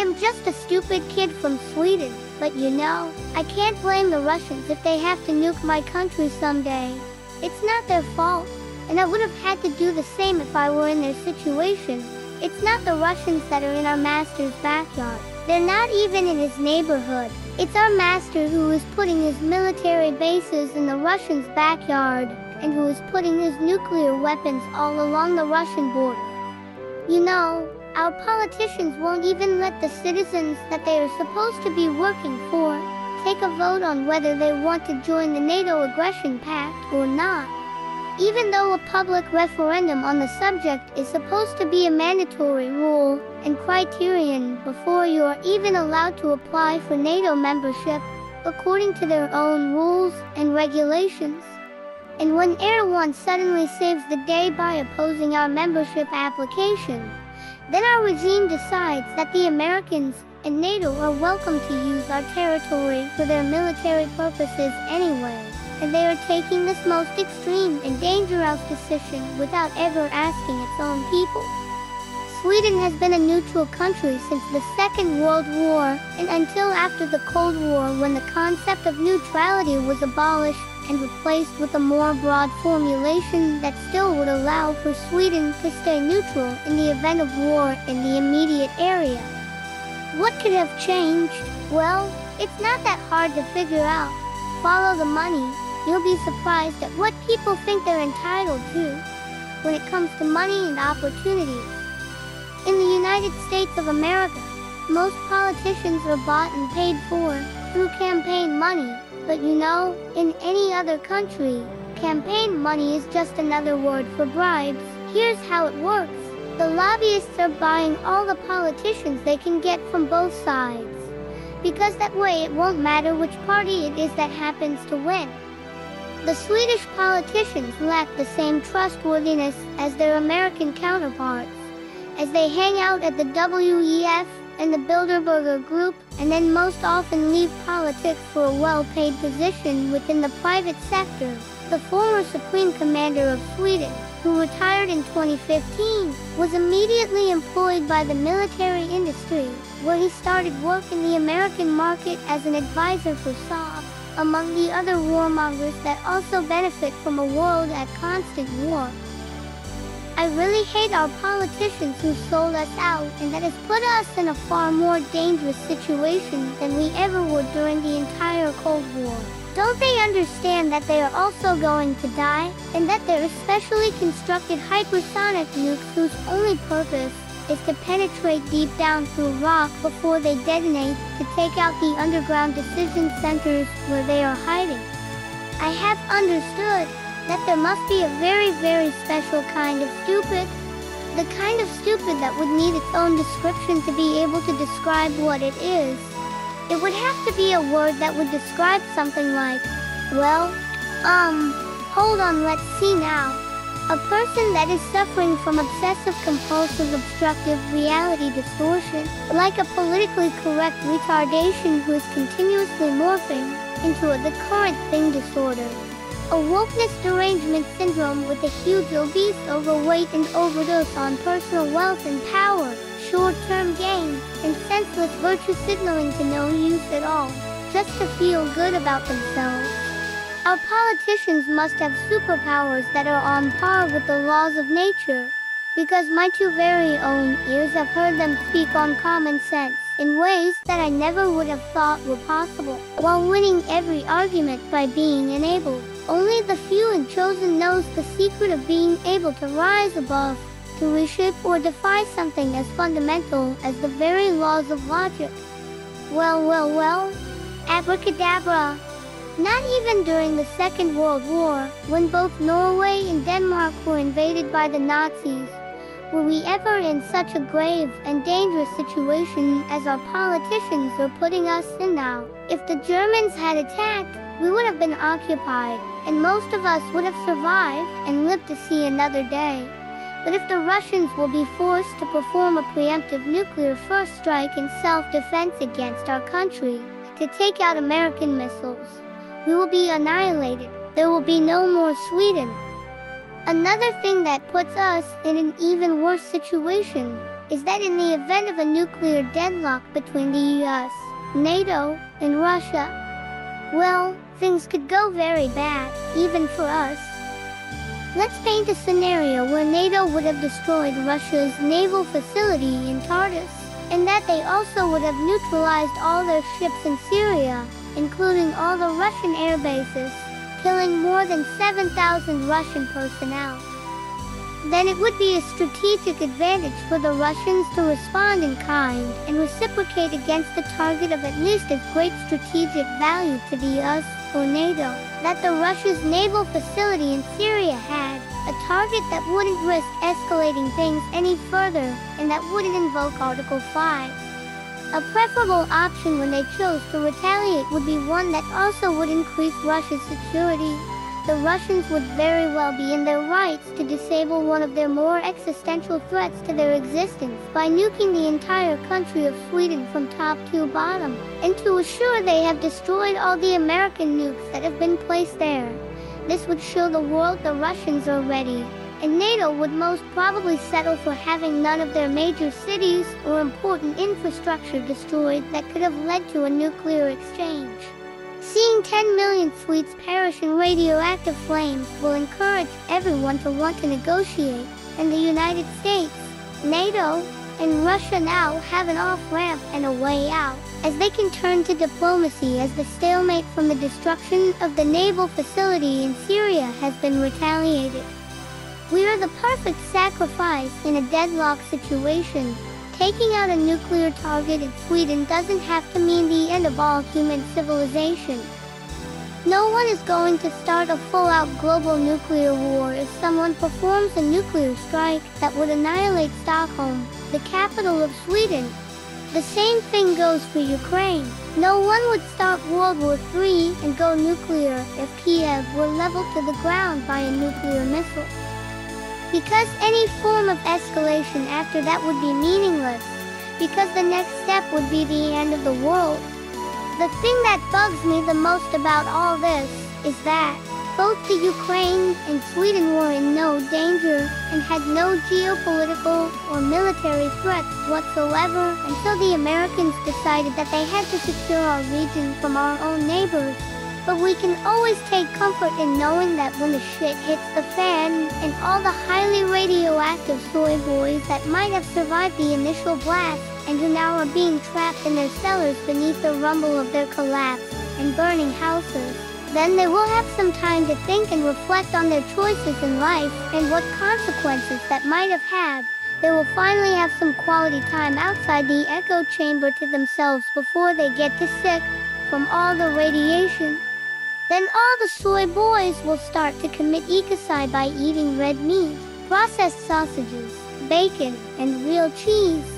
am just a stupid kid from Sweden, but you know, I can't blame the Russians if they have to nuke my country someday. It's not their fault, and I would have had to do the same if I were in their situation. It's not the Russians that are in our master's backyard. They're not even in his neighborhood. It's our master who is putting his military bases in the Russians' backyard, and who is putting his nuclear weapons all along the Russian border. You know, our politicians won't even let the citizens that they are supposed to be working for take a vote on whether they want to join the NATO aggression pact or not. Even though a public referendum on the subject is supposed to be a mandatory rule and criterion before you are even allowed to apply for NATO membership, according to their own rules and regulations. And when Erdogan suddenly saves the day by opposing our membership application, then our regime decides that the Americans and NATO are welcome to use our territory for their military purposes anyway. And they are taking this most extreme and dangerous decision without ever asking its own people. Sweden has been a neutral country since the Second World War and until after the Cold War, when the concept of neutrality was abolished and replaced with a more broad formulation that still would allow for Sweden to stay neutral in the event of war in the immediate area. What could have changed? Well, it's not that hard to figure out. Follow the money. You'll be surprised at what people think they're entitled to when it comes to money and opportunities. In the United States of America, most politicians are bought and paid for through campaign money. But you know, in any other country, campaign money is just another word for bribes. Here's how it works. The lobbyists are buying all the politicians they can get from both sides, because that way it won't matter which party it is that happens to win. The Swedish politicians lack the same trustworthiness as their American counterparts, as they hang out at the WEF and the Bilderberger Group, and then most often leave politics for a well-paid position within the private sector. The former Supreme Commander of Sweden, who retired in 2015, was immediately employed by the military industry, where he started work in the American market as an advisor for Saab, among the other warmongers that also benefit from a world at constant war. I really hate our politicians who sold us out, and that has put us in a far more dangerous situation than we ever would during the entire Cold War. Don't they understand that they are also going to die, and that they're specially constructed hypersonic nukes whose only purpose is to penetrate deep down through rock before they detonate to take out the underground decision centers where they are hiding? I have understood that there must be a very, very special kind of stupid. The kind of stupid that would need its own description to be able to describe what it is. It would have to be a word that would describe something like, well, hold on, let's see now. A person that is suffering from obsessive-compulsive obstructive reality distortion, like a politically correct retardation who is continuously morphing into the current thing disorder. A wokeness derangement syndrome with a huge obese overweight and overdose on personal wealth and power, short-term gain, and senseless virtue signaling to no use at all, just to feel good about themselves. Our politicians must have superpowers that are on par with the laws of nature, because my two very own ears have heard them speak on common sense in ways that I never would have thought were possible, while winning every argument by being enabled. Only the few and chosen knows the secret of being able to rise above, to reshape or defy something as fundamental as the very laws of logic. Well, abracadabra. Not even during the Second World War, when both Norway and Denmark were invaded by the Nazis, were we ever in such a grave and dangerous situation as our politicians are putting us in now. If the Germans had attacked, we would have been occupied, and most of us would have survived and lived to see another day. But if the Russians will be forced to perform a preemptive nuclear first strike in self-defense against our country, to take out American missiles, we will be annihilated. There will be no more Sweden. Another thing that puts us in an even worse situation is that in the event of a nuclear deadlock between the US, NATO, and Russia, well, things could go very bad, even for us. Let's paint a scenario where NATO would have destroyed Russia's naval facility in Tartus, and that they also would have neutralized all their ships in Syria, including all the Russian air bases, killing more than 7,000 Russian personnel. Then it would be a strategic advantage for the Russians to respond in kind and reciprocate against the target of at least as great strategic value to the US or NATO that the Russia's naval facility in Syria had, a target that wouldn't risk escalating things any further and that wouldn't invoke Article 5. A preferable option when they chose to retaliate would be one that also would increase Russia's security. The Russians would very well be in their rights to disable one of their more existential threats to their existence by nuking the entire country of Sweden from top to bottom, and to assure they have destroyed all the American nukes that have been placed there. This would show the world the Russians are ready, and NATO would most probably settle for having none of their major cities or important infrastructure destroyed that could have led to a nuclear exchange. Seeing 10 million Swedes perish in radioactive flames will encourage everyone to want to negotiate, and the United States, NATO, and Russia now have an off-ramp and a way out, as they can turn to diplomacy as the stalemate from the destruction of the naval facility in Syria has been retaliated. We are the perfect sacrifice in a deadlock situation. Taking out a nuclear target in Sweden doesn't have to mean the end of all human civilization. No one is going to start a full-out global nuclear war if someone performs a nuclear strike that would annihilate Stockholm, the capital of Sweden. The same thing goes for Ukraine. No one would start World War III and go nuclear if Kiev were leveled to the ground by a nuclear missile. Because any form of escalation after that would be meaningless, because the next step would be the end of the world. The thing that bugs me the most about all this is that both the Ukraine and Sweden were in no danger and had no geopolitical or military threats whatsoever until the Americans decided that they had to secure our region from our own neighbors. But we can always take comfort in knowing that when the shit hits the fan and all the highly radioactive soy boys that might have survived the initial blast and who now are being trapped in their cellars beneath the rumble of their collapse and burning houses, then they will have some time to think and reflect on their choices in life and what consequences that might have had. They will finally have some quality time outside the echo chamber to themselves before they get too sick from all the radiation. Then all the soy boys will start to commit ecocide by eating red meat, processed sausages, bacon, and real cheese.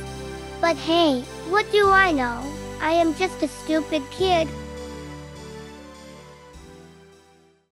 But hey, what do I know? I am just a stupid kid.